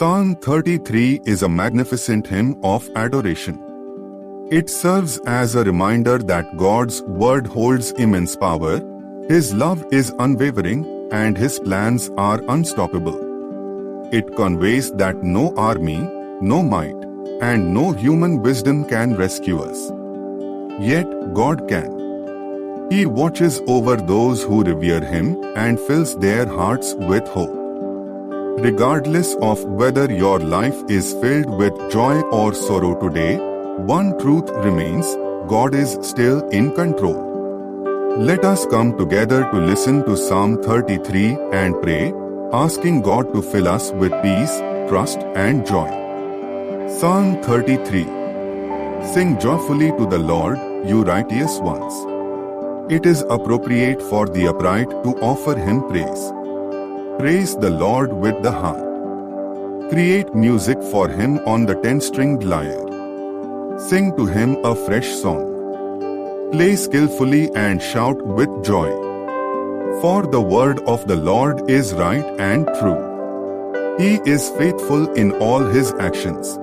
Psalm 33 is a magnificent hymn of adoration. It serves as a reminder that God's word holds immense power, His love is unwavering, and His plans are unstoppable. It conveys that no army, no might, and no human wisdom can rescue us. Yet God can. He watches over those who revere Him and fills their hearts with hope. Regardless of whether your life is filled with joy or sorrow today, one truth remains: God is still in control. Let us come together to listen to Psalm 33 and pray, asking God to fill us with peace, trust, and joy. Psalm 33. Sing joyfully to the Lord, you righteous ones. It is appropriate for the upright to offer Him praise. Praise the Lord with the harp. Create music for Him on the 10-stringed lyre. Sing to Him a fresh song. Play skillfully and shout with joy. For the word of the Lord is right and true. He is faithful in all His actions.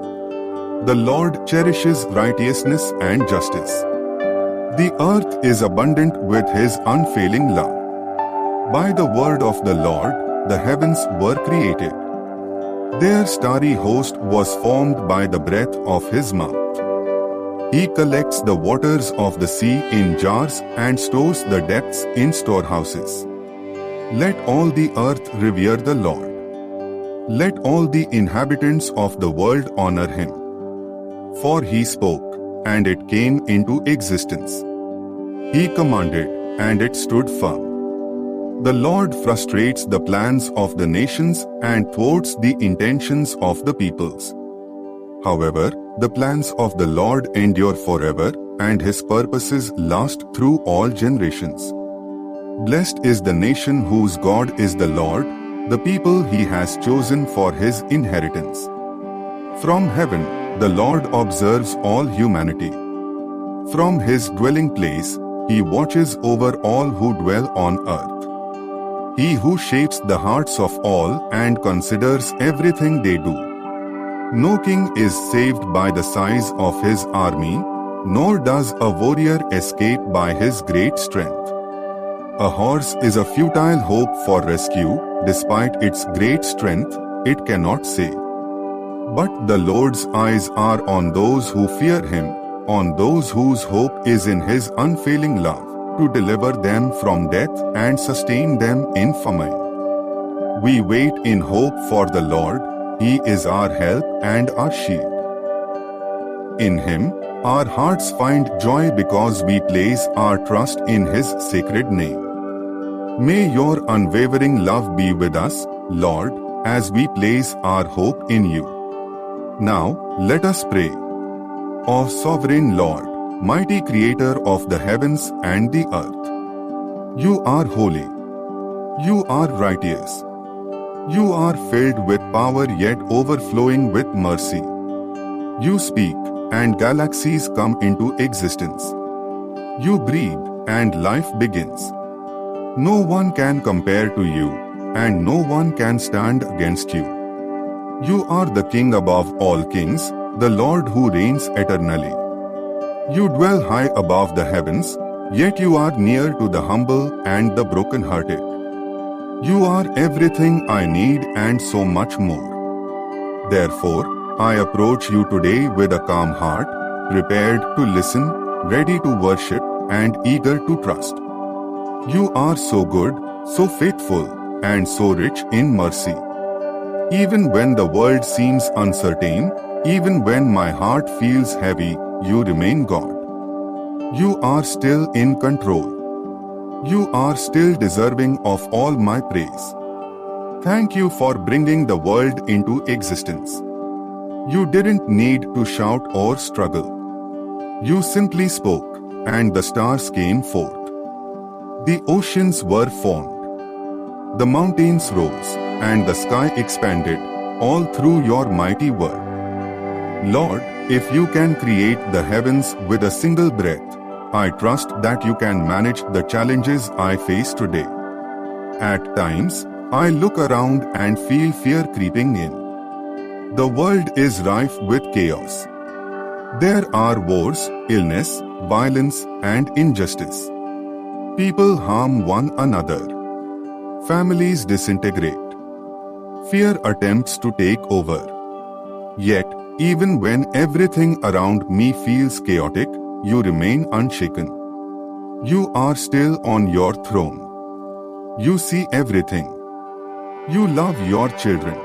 The Lord cherishes righteousness and justice. The earth is abundant with His unfailing love. By the word of the Lord, the heavens were created. Their starry host was formed by the breath of His mouth. He collects the waters of the sea in jars and stores the depths in storehouses. Let all the earth revere the Lord. Let all the inhabitants of the world honor Him. For He spoke, and it came into existence. He commanded, and it stood firm. The Lord frustrates the plans of the nations and thwarts the intentions of the peoples. However, the plans of the Lord endure forever, and His purposes last through all generations. Blessed is the nation whose God is the Lord, the people He has chosen for His inheritance. From heaven, the Lord observes all humanity. From His dwelling place, He watches over all who dwell on earth. He who shapes the hearts of all and considers everything they do. No king is saved by the size of his army, nor does a warrior escape by his great strength. A horse is a futile hope for rescue; despite its great strength, it cannot save. But the Lord's eyes are on those who fear Him, on those whose hope is in His unfailing love, to deliver them from death and sustain them in famine. We wait in hope for the Lord. He is our help and our shield. In Him, our hearts find joy because we place our trust in His sacred name. May your unwavering love be with us, Lord, as we place our hope in You. Now, let us pray. O sovereign Lord, mighty Creator of the heavens and the earth, You are holy. You are righteous. You are filled with power yet overflowing with mercy. You speak, and galaxies come into existence. You breathe, and life begins. No one can compare to You, and no one can stand against You. You are the King above all kings, the Lord who reigns eternally. You dwell high above the heavens, yet You are near to the humble and the brokenhearted. You are everything I need and so much more. Therefore, I approach You today with a calm heart, prepared to listen, ready to worship, and eager to trust. You are so good, so faithful, and so rich in mercy. Even when the world seems uncertain, even when my heart feels heavy, You remain God. You are still in control. You are still deserving of all my praise. Thank You for bringing the world into existence. You didn't need to shout or struggle. You simply spoke, and the stars came forth. The oceans were formed. The mountains rose, and the sky expanded, all through Your mighty word. Lord, if You can create the heavens with a single breath, I trust that You can manage the challenges I face today. At times, I look around and feel fear creeping in. The world is rife with chaos. There are wars, illness, violence, and injustice. People harm one another. Families disintegrate. Fear attempts to take over. Yet, even when everything around me feels chaotic, you remain unshaken. You are still on your throne. You see everything. You love your children.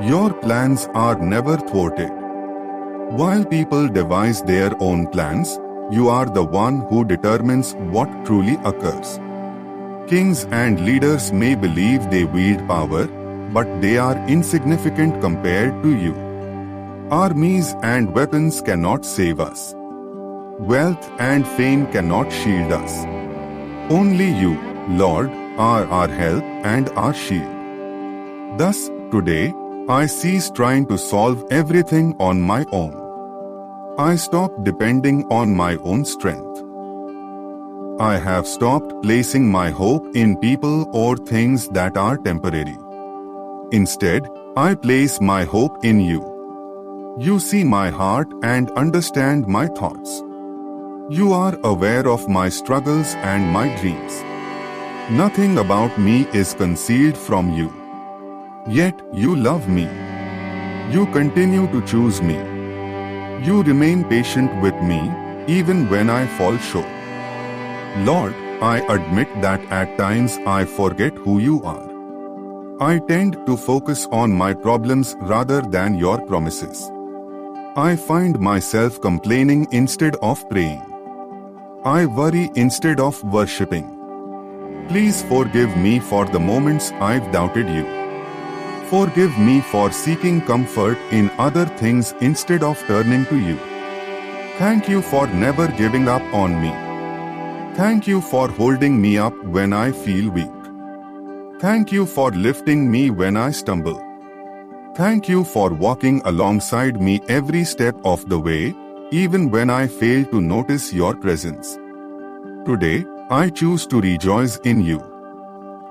Your plans are never thwarted. While people devise their own plans, you are the one who determines what truly occurs. Kings and leaders may believe they wield power, but they are insignificant compared to you. Armies and weapons cannot save us. Wealth and fame cannot shield us. Only you, Lord, are our help and our shield. Thus, today, I cease trying to solve everything on my own. I stop depending on my own strength. I have stopped placing my hope in people or things that are temporary. Instead, I place my hope in you. You see my heart and understand my thoughts. You are aware of my struggles and my dreams. Nothing about me is concealed from you. Yet you love me. You continue to choose me. You remain patient with me, even when I fall short. Lord, I admit that at times I forget who you are. I tend to focus on my problems rather than your promises. I find myself complaining instead of praying. I worry instead of worshipping. Please forgive me for the moments I've doubted you. Forgive me for seeking comfort in other things instead of turning to you. Thank you for never giving up on me. Thank you for holding me up when I feel weak. Thank you for lifting me when I stumble. Thank you for walking alongside me every step of the way, even when I fail to notice your presence. Today, I choose to rejoice in you.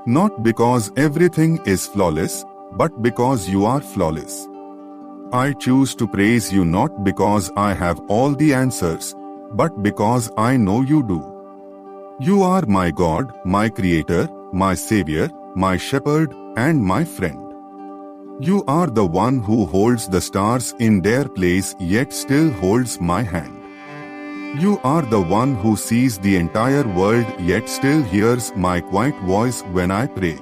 Not because everything is flawless, but because you are flawless. I choose to praise you not because I have all the answers, but because I know you do. You are my God, my Creator, my Savior, my Shepherd, and my friend. You are the one who holds the stars in their place yet still holds my hand. You are the one who sees the entire world yet still hears my quiet voice when I pray.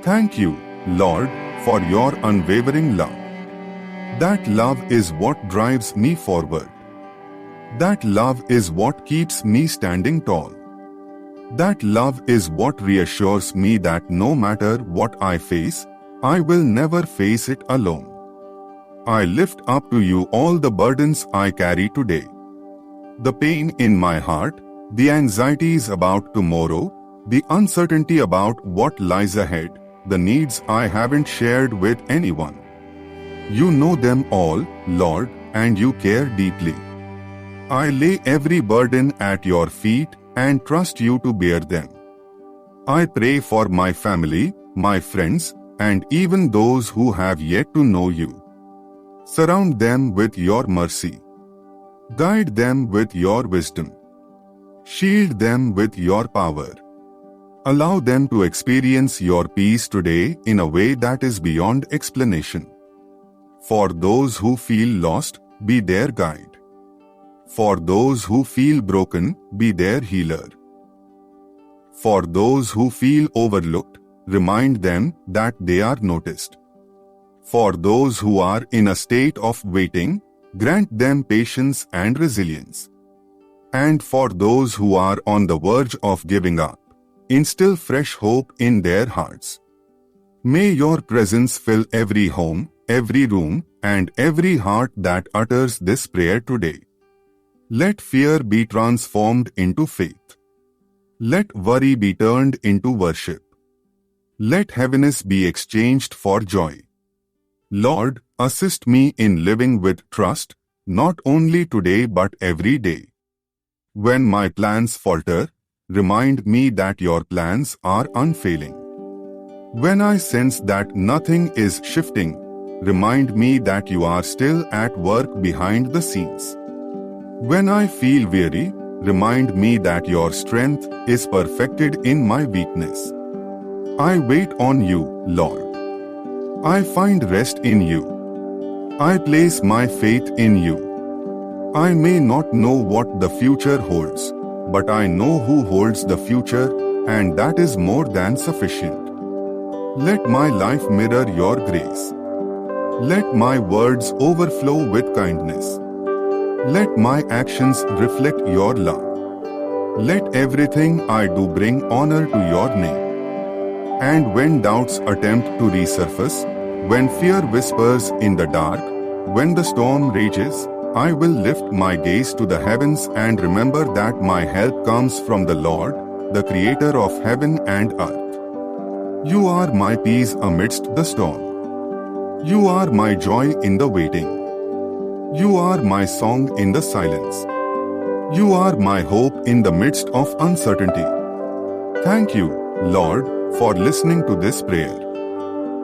Thank you, Lord, for your unwavering love. That love is what drives me forward. That love is what keeps me standing tall. That love is what reassures me that no matter what I face, I will never face it alone. I lift up to you all the burdens I carry today. The pain in my heart, the anxieties about tomorrow, the uncertainty about what lies ahead, the needs I haven't shared with anyone. You know them all, Lord, and you care deeply. I lay every burden at your feet and trust you to bear them. I pray for my family, my friends, and even those who have yet to know you. Surround them with your mercy. Guide them with your wisdom. Shield them with your power. Allow them to experience your peace today in a way that is beyond explanation. For those who feel lost, be their guide. For those who feel broken, be their healer. For those who feel overlooked, remind them that they are noticed. For those who are in a state of waiting, grant them patience and resilience. And for those who are on the verge of giving up, instill fresh hope in their hearts. May your presence fill every home, every room, and every heart that utters this prayer today. Let fear be transformed into faith. Let worry be turned into worship. Let heaviness be exchanged for joy. Lord, assist me in living with trust, not only today but every day. When my plans falter, remind me that your plans are unfailing. When I sense that nothing is shifting, remind me that you are still at work behind the scenes. When I feel weary, remind me that your strength is perfected in my weakness. I wait on you, Lord. I find rest in you. I place my faith in you. I may not know what the future holds, but I know who holds the future, and that is more than sufficient. Let my life mirror your grace. Let my words overflow with kindness. Let my actions reflect your love. Let everything I do bring honor to your name. And when doubts attempt to resurface, when fear whispers in the dark, when the storm rages, I will lift my gaze to the heavens and remember that my help comes from the Lord, the Creator of heaven and earth. You are my peace amidst the storm. You are my joy in the waiting. You are my song in the silence. You are my hope in the midst of uncertainty. Thank you, Lord, for listening to this prayer.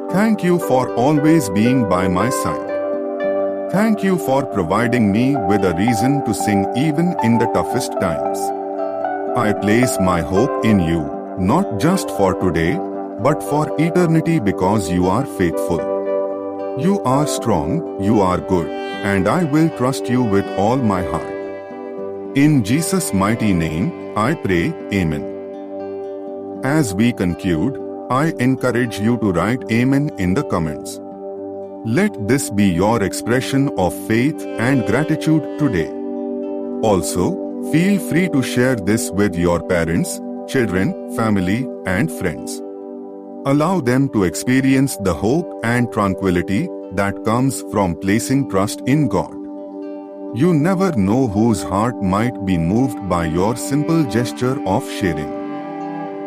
Thank you for always being by my side. Thank you for providing me with a reason to sing even in the toughest times. I place my hope in you, not just for today, but for eternity because you are faithful. You are strong, you are good, and I will trust you with all my heart. In Jesus' mighty name, I pray, Amen. As we conclude, I encourage you to write Amen in the comments. Let this be your expression of faith and gratitude today. Also, feel free to share this with your parents, children, family, and friends. Allow them to experience the hope and tranquility that comes from placing trust in God. You never know whose heart might be moved by your simple gesture of sharing.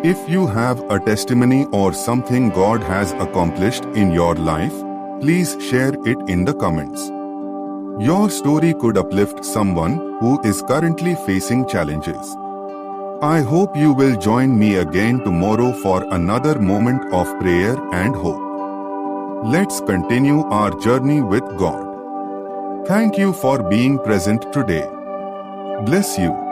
If you have a testimony or something God has accomplished in your life, please share it in the comments. Your story could uplift someone who is currently facing challenges. I hope you will join me again tomorrow for another moment of prayer and hope. Let's continue our journey with God. Thank you for being present today. Bless you.